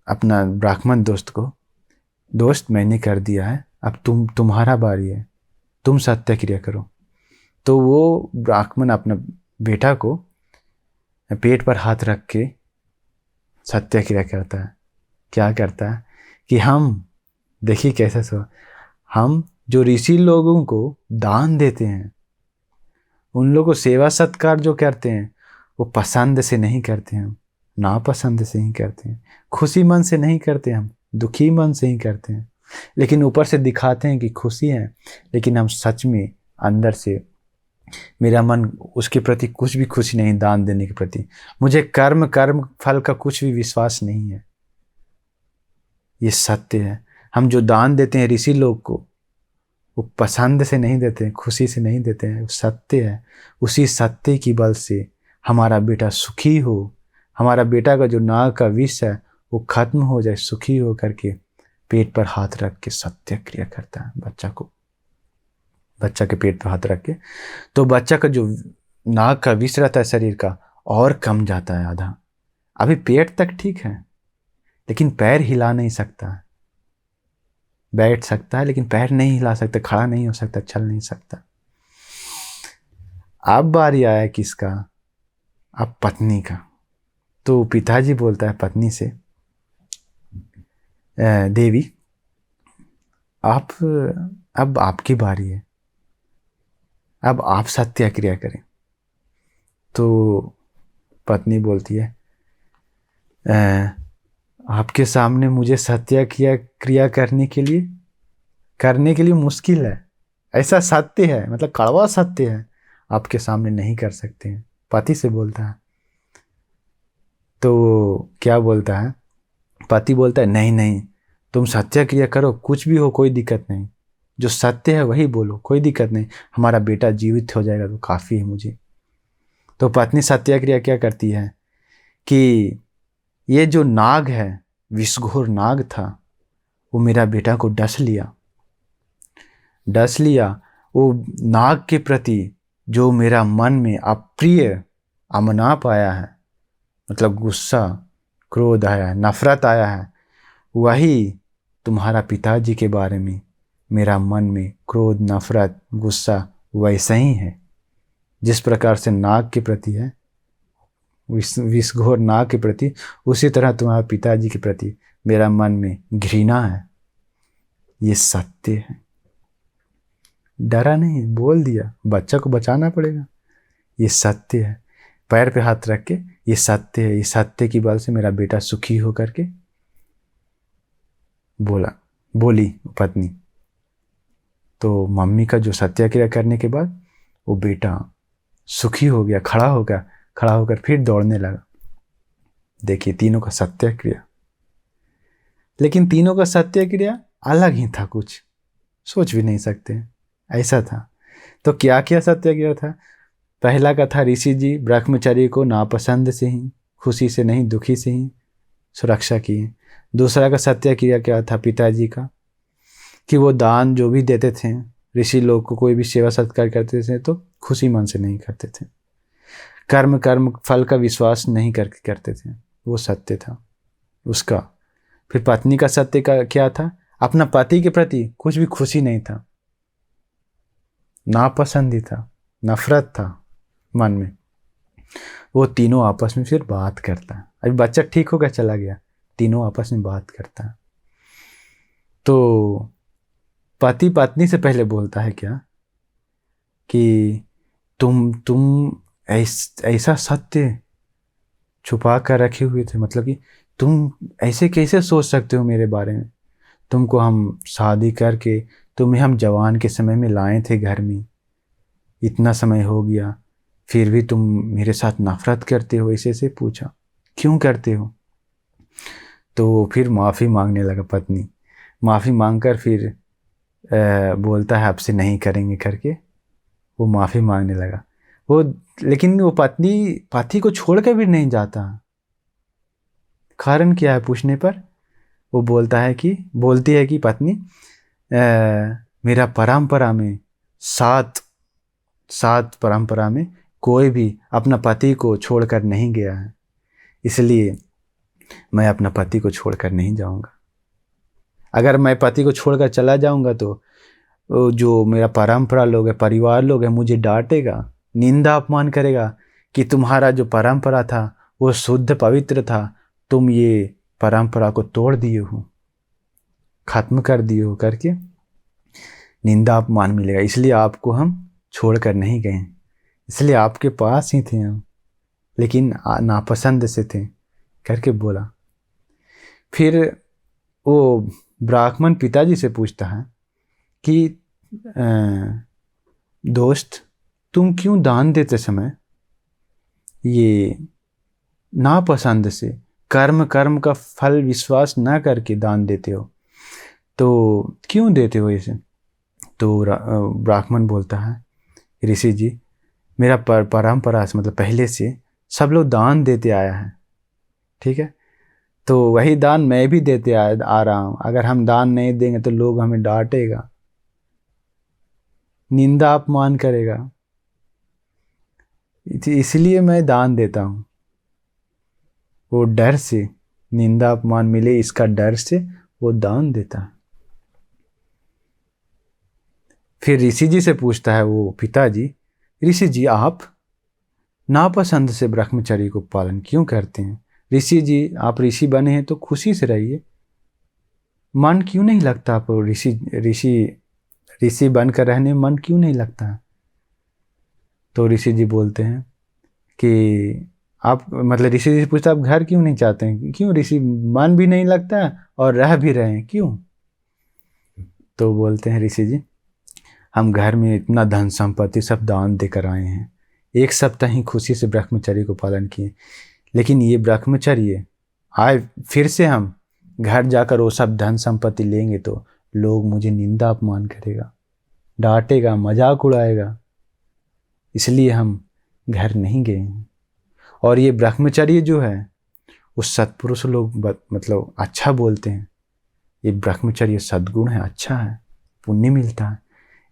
S1: अपना ब्राह्मण दोस्त को, दोस्त मैंने कर दिया है, अब तुम्हारा बारी है, तुम सत्य क्रिया करो। तो वो ब्राह्मण अपना बेटा को पेट पर हाथ रख के सत्य क्रिया करता है। क्या करता है कि हम देखिए कैसे हम जो ऋषि लोगों को दान देते हैं, उन लोगों को सेवा सत्कार जो करते हैं, वो पसंद से नहीं करते हैं, नापसंद से ही करते हैं, खुशी मन से नहीं करते, हम दुखी मन से ही करते हैं। लेकिन ऊपर से दिखाते हैं कि खुशी है, लेकिन हम सच में अंदर से मेरा मन उसके प्रति कुछ भी खुशी नहीं, दान देने के प्रति मुझे कर्म फल का कुछ भी विश्वास नहीं है। ये सत्य है। हम जो दान देते हैं ऋषि लोग को, वो पसंद से नहीं देते हैं, खुशी से नहीं देते हैं, वो सत्य है। उसी सत्य की बल से हमारा बेटा सुखी हो, हमारा बेटा का जो नाग का विष है वो खत्म हो जाए, सुखी हो करके पेट पर हाथ रख के सत्य क्रिया करता है बच्चा के पेट पर हाथ रख के। तो बच्चा का जो नाग का विष रहता है शरीर का और कम जाता है आधा। अभी पेट तक ठीक है, लेकिन पैर हिला नहीं सकता है। बैठ सकता है लेकिन पैर नहीं हिला सकता, खड़ा नहीं हो सकता, चल नहीं सकता। अब बारी आया किसका? अब पत्नी का। तो पिताजी बोलता है पत्नी से, देवी आप, अब आपकी बारी है, अब आप सत्य क्रिया करें। तो पत्नी बोलती है, आपके सामने मुझे सत्य क्रिया करने के लिए मुश्किल है, ऐसा सत्य है, मतलब कड़वा सत्य है, आपके सामने नहीं कर सकते हैं। पति से बोलता है। तो क्या बोलता है? पति बोलता है, नहीं नहीं, तुम सत्य क्रिया करो, कुछ भी हो कोई दिक्कत नहीं, जो सत्य है वही बोलो, कोई दिक्कत नहीं, हमारा बेटा जीवित हो जाएगा तो काफ़ी है मुझे। तो पत्नी सत्य क्रिया क्या करती है कि ये जो नाग है, विषघोर नाग था, वो मेरा बेटा को डस लिया। वो नाग के प्रति जो मेरा मन में अप्रिय अमनाप आया है, मतलब गुस्सा, क्रोध आया है, नफरत आया है, वही तुम्हारा पिताजी के बारे में मेरा मन में क्रोध, नफरत, गुस्सा वैसा ही है। जिस प्रकार से नाग के प्रति है, विषघोर नाग के प्रति, उसी तरह तुम्हारे पिताजी के प्रति मेरा मन में घृणा है। ये सत्य है। डरा नहीं, बोल दिया, बच्चा को बचाना पड़ेगा। ये सत्य है। पैर पे हाथ रख के, ये सत्य है, ये सत्य की बल से मेरा बेटा सुखी हो करके बोली पत्नी। तो मम्मी का जो सत्य क्रिया करने के बाद वो बेटा सुखी हो गया, खड़ा होकर फिर दौड़ने लगा। देखिए तीनों का सत्य क्रिया, लेकिन तीनों का सत्य क्रिया अलग ही था, कुछ सोच भी नहीं सकते, ऐसा था। तो क्या क्या सत्य क्रिया था? पहला का था ऋषि जी ब्रह्मचर्य को नापसंद से ही, खुशी से नहीं, दुखी से ही सुरक्षा किए। दूसरा का सत्य क्रिया क्या था पिताजी का, कि वो दान जो भी देते थे ऋषि लोग को, कोई भी सेवा सत्कार करते थे तो खुशी मन से नहीं करते थे, कर्म फल का विश्वास नहीं करके करते थे, वो सत्य था उसका। फिर पत्नी का सत्य का क्या था? अपना पति के प्रति कुछ भी खुशी नहीं था, नापसंद था, नफरत था मन में। वो तीनों आपस में फिर बात करता है। अभी बच्चा ठीक होकर चला गया, तीनों आपस में बात करता है। तो पति पत्नी से पहले बोलता है क्या कि तुम ऐसा सत्य छुपा कर रखे हुए थे, मतलब कि तुम ऐसे कैसे सोच सकते हो मेरे बारे में? तुमको हम शादी करके, तुम्हें हम जवान के समय में लाए थे घर में, इतना समय हो गया, फिर भी तुम मेरे साथ नफरत करते हो? ऐसे पूछा, क्यों करते हो? तो फिर माफ़ी मांगने लगा पत्नी। माफ़ी मांगकर फिर बोलता है आपसे नहीं करेंगे करके, वो माफ़ी मांगने लगा वो। लेकिन वो पति को छोड़कर भी नहीं जाता। कारण क्या है पूछने पर वो बोलती है कि पत्नी, मेरा परंपरा में सात परंपरा में कोई भी अपना पति को छोड़कर नहीं गया है, इसलिए मैं अपना पति को छोड़कर नहीं जाऊंगा। अगर मैं पति को छोड़कर चला जाऊंगा तो वो जो मेरा परंपरा लोग है, परिवार लोग है, मुझे डांटेगा, निंदा अपमान करेगा कि तुम्हारा जो परंपरा था वो शुद्ध पवित्र था, तुम ये परंपरा को तोड़ दिए हो, खत्म कर दिए हो करके निंदा अपमान मिलेगा। इसलिए आपको हम छोड़ कर नहीं गए, इसलिए आपके पास ही थे हम, लेकिन नापसंद से थे करके बोला। फिर वो ब्राह्मण पिताजी से पूछता है कि दोस्त, तुम क्यों दान देते समय ये नापसंद से, कर्म का फल विश्वास न करके दान देते हो, तो क्यों देते हो इसे? तो ब्राह्मण बोलता है, ऋषि जी, मेरा परंपरा से, मतलब पहले से सब लोग दान देते आया है, ठीक है, तो वही दान मैं भी देते आ रहा हूँ। अगर हम दान नहीं देंगे तो लोग हमें डांटेगा, निंदा अपमान करेगा, इसलिए मैं दान देता हूँ। वो डर से, निंदा अपमान मिले इसका डर से वो दान देता है। फिर ऋषि जी से पूछता है वो पिताजी, ऋषि जी, आप नापसंद से ब्रह्मचर्य को पालन क्यों करते हैं? ऋषि जी, आप ऋषि बने हैं तो खुशी से रहिए, मन क्यों नहीं लगता आपको? ऋषि ऋषि ऋषि बनकर रहने में मन क्यों नहीं लगता है? तो ऋषि जी बोलते हैं कि आप, मतलब ऋषि जी पूछता, आप घर क्यों नहीं चाहते हैं? क्यों ऋषि, मन भी नहीं लगता और रह भी रहे हैं, क्यों? तो बोलते हैं ऋषि जी, हम घर में इतना धन संपत्ति सब दान देकर आए हैं, एक सप्ताह ही खुशी से ब्रह्मचर्य को पालन किए, लेकिन ये ब्रह्मचर्य आए फिर से हम घर जाकर वो सब धन संपत्ति लेंगे तो लोग मुझे निंदा अपमान करेगा, डांटेगा, मजाक उड़ाएगा, इसलिए हम घर नहीं गए हैं। और ये ब्रह्मचर्य जो है वो सत्पुरुष लोग मतलब अच्छा बोलते हैं, ये ब्रह्मचर्य सद्गुण है, अच्छा है, पुण्य मिलता है,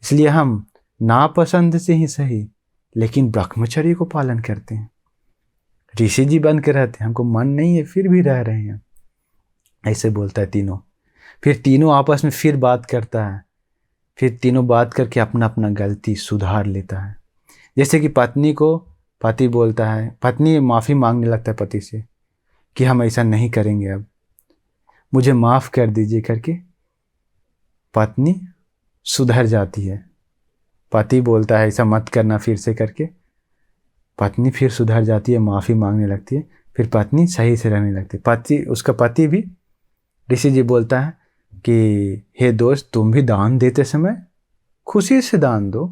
S1: इसलिए हम नापसंद से ही सही लेकिन ब्रह्मचर्य को पालन करते हैं। ऋषि जी बन के रहते हैं, हमको मन नहीं है फिर भी रह रहे हैं, ऐसे बोलता है तीनों। फिर तीनों आपस में फिर बात करता है, फिर तीनों बात करके अपना अपना गलती सुधार लेता है। जैसे कि पत्नी को पति बोलता है, पत्नी माफ़ी मांगने लगता है पति से कि हम ऐसा नहीं करेंगे, अब मुझे माफ़ कर दीजिए करके पत्नी सुधर जाती है। पति बोलता है ऐसा मत करना फिर से करके, पत्नी फिर सुधर जाती है, माफ़ी मांगने लगती है, फिर पत्नी सही से रहने लगती है। उसका पति भी, ऋषि जी बोलता है कि हे दोस्त, तुम भी दान देते समय खुशी से दान दो,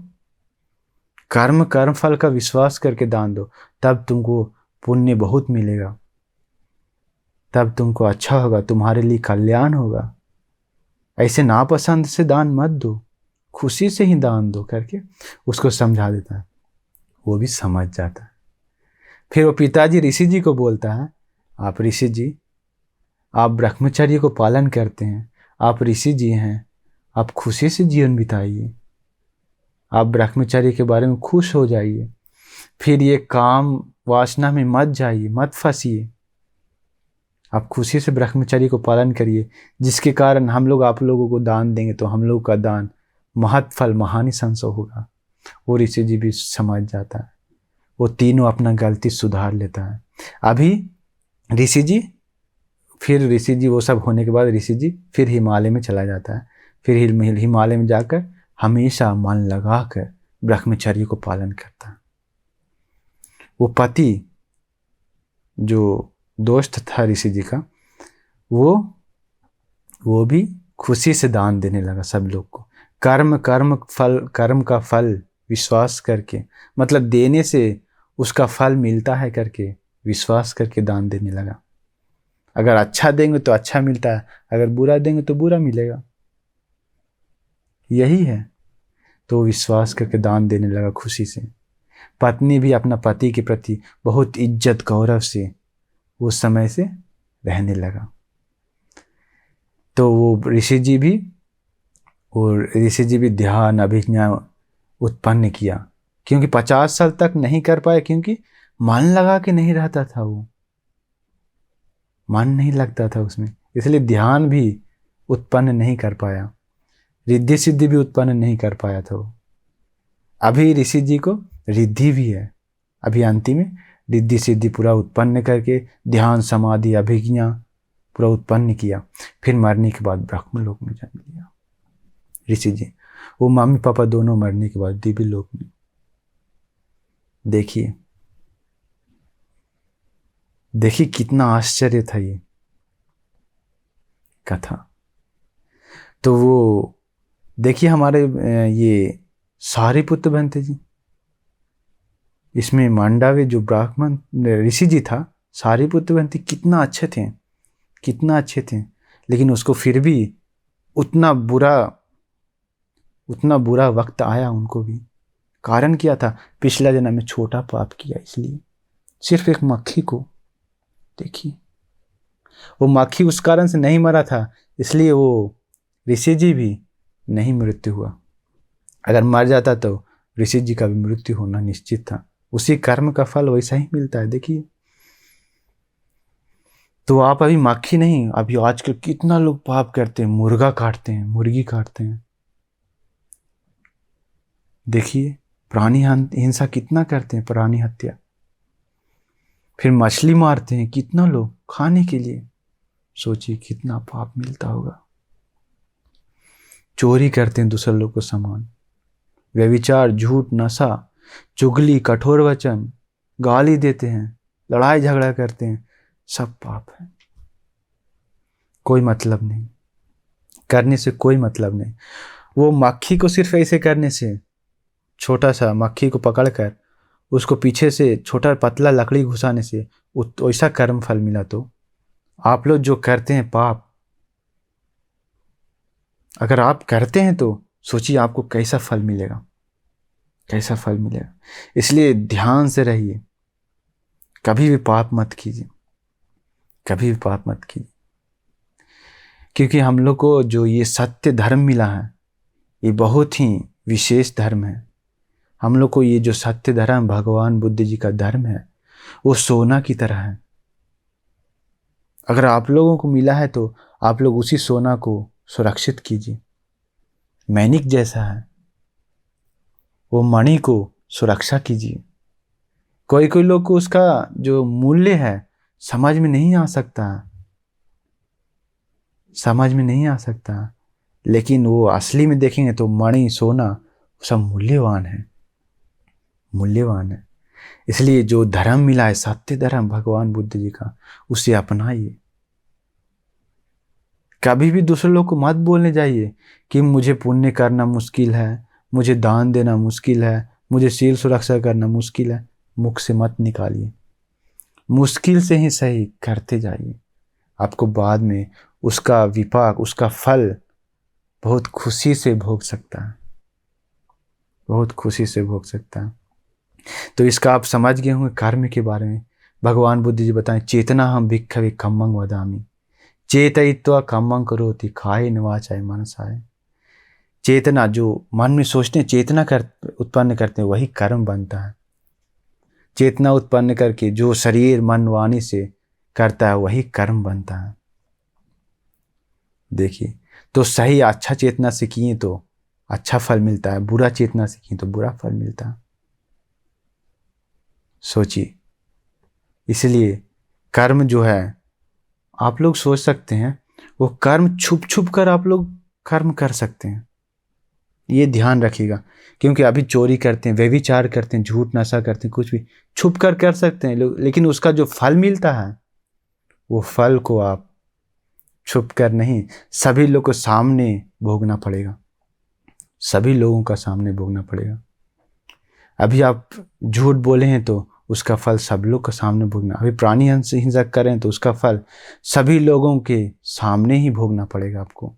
S1: कर्म फल का विश्वास करके दान दो, तब तुमको पुण्य बहुत मिलेगा, तब तुमको अच्छा होगा, तुम्हारे लिए कल्याण होगा। ऐसे नापसंद से दान मत दो, खुशी से ही दान दो करके उसको समझा देता है, वो भी समझ जाता है। फिर वो पिताजी ऋषि जी को बोलता है, आप ऋषि जी, आप ब्रह्मचर्य को पालन करते हैं, आप ऋषि जी हैं, आप खुशी से जीवन बिताइए, आप ब्रह्मचर्य के बारे में खुश हो जाइए, फिर ये काम वासना में मत जाइए, मत फंसिए, आप खुशी से ब्रह्मचर्य को पालन करिए, जिसके कारण हम लोग आप लोगों को दान देंगे तो हम लोग का दान महत फल महानिशंस होगा। वो ऋषि जी भी समझ जाता है, वो तीनों अपना गलती सुधार लेता है। अभी ऋषि जी वो सब होने के बाद ऋषि जी फिर हिमालय में चला जाता है। फिर हिमालय में जाकर हमेशा मन लगाकर ब्रह्मचर्य को पालन करता है। वो पति जो दोस्त था ऋषि जी का, वो भी खुशी से दान देने लगा सब लोग को, कर्म का फल विश्वास करके, मतलब देने से उसका फल मिलता है करके विश्वास करके दान देने लगा। अगर अच्छा देंगे तो अच्छा मिलता है, अगर बुरा देंगे तो बुरा मिलेगा, यही है। तो विश्वास करके दान देने लगा खुशी से। पत्नी भी अपना पति के प्रति बहुत इज्जत गौरव से उस समय से रहने लगा। तो वो ऋषि जी भी ध्यान अभिज्ञा उत्पन्न किया, क्योंकि 50 साल तक नहीं कर पाए, क्योंकि मन लगा के नहीं रहता था, वो मन नहीं लगता था उसमें, इसलिए ध्यान भी उत्पन्न नहीं कर पाया। रिद्धि सिद्धि भी उत्पन्न नहीं कर पाया था वो। अभी ऋषि जी को रिद्धि भी है, अभी अंतिम में रिद्धि सिद्धि पूरा उत्पन्न करके ध्यान समाधि अभिज्ञा पूरा उत्पन्न किया, फिर मरने के बाद ब्रह्म लोक में जन्म लिया ऋषि जी। वो मम्मी पापा दोनों मरने के बाद दिव्य लोक में। देखिए देखिए कितना आश्चर्य था ये कथा। तो वो देखिए हमारे ये सारिपुत्र बनते जी, इसमें मांडव्य जो ब्राह्मण ऋषि जी था, सारिपुत्र बनते कितना अच्छे थे, कितना अच्छे थे, लेकिन उसको फिर भी उतना बुरा वक्त आया उनको भी। कारण क्या था? पिछला जन्म में छोटा पाप किया, इसलिए सिर्फ एक मक्खी को देखिए, वो मक्खी उस कारण से नहीं मरा था, इसलिए वो ऋषि जी भी नहीं मृत्यु हुआ। अगर मर जाता तो ऋषि जी का भी मृत्यु होना निश्चित था। उसी कर्म का फल वैसा ही मिलता है। देखिए तो आप अभी मक्खी नहीं, अभी आजकल कितना लोग पाप करते हैं, मुर्गा काटते हैं, मुर्गी काटते हैं। देखिए प्राणी हिंसा कितना करते हैं, प्राणी हत्या, फिर मछली मारते हैं कितना लोग खाने के लिए। सोचिए कितना पाप मिलता होगा। चोरी करते हैं दूसरे लोग को सामान, व्यभिचार, झूठ, नशा, चुगली, कठोर वचन, गाली देते हैं, लड़ाई झगड़ा करते हैं, सब पाप है। कोई मतलब नहीं, करने से कोई मतलब नहीं। वो मक्खी को सिर्फ ऐसे करने से, छोटा सा मक्खी को पकड़कर उसको पीछे से छोटा पतला लकड़ी घुसाने से वैसा कर्म फल मिला, तो आप लोग जो करते हैं पाप, अगर आप करते हैं तो सोचिए आपको कैसा फल मिलेगा, कैसा फल मिलेगा। इसलिए ध्यान से रहिए, कभी भी पाप मत कीजिए, कभी भी पाप मत कीजिए, क्योंकि हम लोग को जो ये सत्य धर्म मिला है ये बहुत ही विशेष धर्म है। हम लोग को ये जो सत्य धर्म भगवान बुद्ध जी का धर्म है वो सोना की तरह है। अगर आप लोगों को मिला है तो आप लोग उसी सोना को सुरक्षित कीजिए। मैनिक जैसा है, वो मणि को सुरक्षा कीजिए। कोई कोई लोग को उसका जो मूल्य है समझ में नहीं आ सकता, समझ में नहीं आ सकता, लेकिन वो असली में देखेंगे तो मणि सोना सब मूल्यवान है, मूल्यवान है। इसलिए जो धर्म मिला है सत्य धर्म भगवान बुद्ध जी का, उसे अपनाइए। कभी भी दूसरे लोग को मत बोलने जाइए कि मुझे पुण्य करना मुश्किल है, मुझे दान देना मुश्किल है, मुझे शील सुरक्षा करना मुश्किल है। मुख से मत निकालिए, मुश्किल से ही सही करते जाइए। आपको बाद में उसका विपाक, उसका फल बहुत खुशी से भोग सकता है, बहुत खुशी से भोग सकता है। तो इसका आप समझ गए होंगे कर्म के बारे में। भगवान बुद्ध जी बताएं, चेतना हम भिक्खवे कम्मं वदामि, चेतयित्वा कम्मं करोति कायेन वाचा मनसाय। चेतना जो मन में सोचते हैं, चेतना उत्पन्न करते हैं, वही कर्म बनता है। चेतना उत्पन्न करके जो शरीर मन वाणी से करता है वही कर्म बनता है। देखिए तो सही अच्छा चेतना से किए तो अच्छा फल मिलता है, बुरा चेतना से किए तो बुरा फल मिलता है। सोचिए, इसलिए कर्म जो है आप लोग सोच सकते हैं वो कर्म छुप छुप कर आप लोग कर्म कर सकते हैं, ये ध्यान रखिएगा। क्योंकि अभी चोरी करते हैं, व्यभिचार करते हैं, झूठ नशा करते हैं, कुछ भी छुप कर सकते हैं लोग, लेकिन उसका जो फल मिलता है वो फल को आप छुप कर नहीं, सभी लोग को सामने भोगना पड़ेगा, सभी लोगों का सामने भोगना पड़ेगा। अभी आप झूठ बोले हैं तो उसका फल सब लोग के सामने भोगना। अभी प्राणी हिंसा करें तो उसका फल सभी लोगों के सामने ही भोगना पड़ेगा आपको।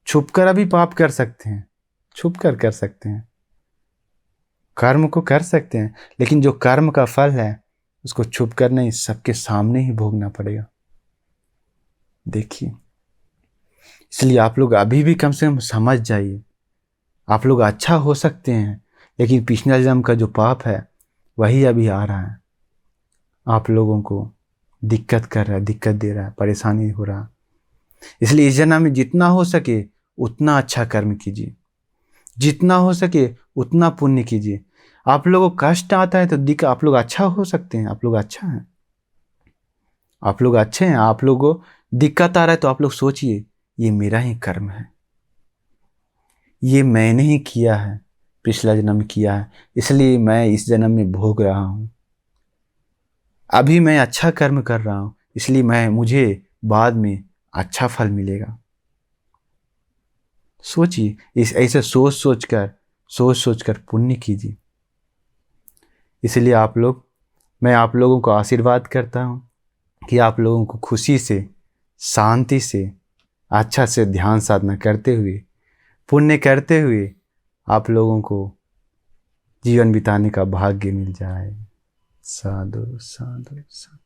S1: छुप कर अभी पाप कर सकते हैं, छुप कर सकते हैं, कर्म को कर सकते हैं, लेकिन जो कर्म का फल है उसको छुप कर नहीं, सबके सामने ही भोगना पड़ेगा। देखिए, इसलिए आप लोग अभी भी कम से कम समझ जाइए, आप लोग अच्छा हो सकते हैं, लेकिन पिछले जन्म का जो पाप है वही अभी आ रहा है, आप लोगों को दिक्कत कर रहा है, दिक्कत दे रहा है, परेशानी हो रहा है। इसलिए इस जन्म में जितना हो सके उतना अच्छा कर्म कीजिए, जितना हो सके उतना पुण्य कीजिए। आप लोगों को कष्ट आता है तो आप लोग अच्छा हो सकते हैं, आप लोग अच्छा हैं, आप लोग अच्छे हैं। आप लोगों को दिक्कत आ रहा है तो आप लोग सोचिए ये मेरा ही कर्म है, ये मैंने ही किया है, पिछला जन्म किया है, इसलिए मैं इस जन्म में भोग रहा हूँ। अभी मैं अच्छा कर्म कर रहा हूँ, इसलिए मुझे बाद में अच्छा फल मिलेगा। सोचिए, इस ऐसे सोच सोच कर पुण्य कीजिए। इसलिए मैं आप लोगों को आशीर्वाद करता हूँ कि आप लोगों को खुशी से, शांति से, अच्छा से ध्यान साधना करते हुए, पुण्य करते हुए आप लोगों को जीवन बिताने का भाग्य मिल जाए। साधु साधु साधु।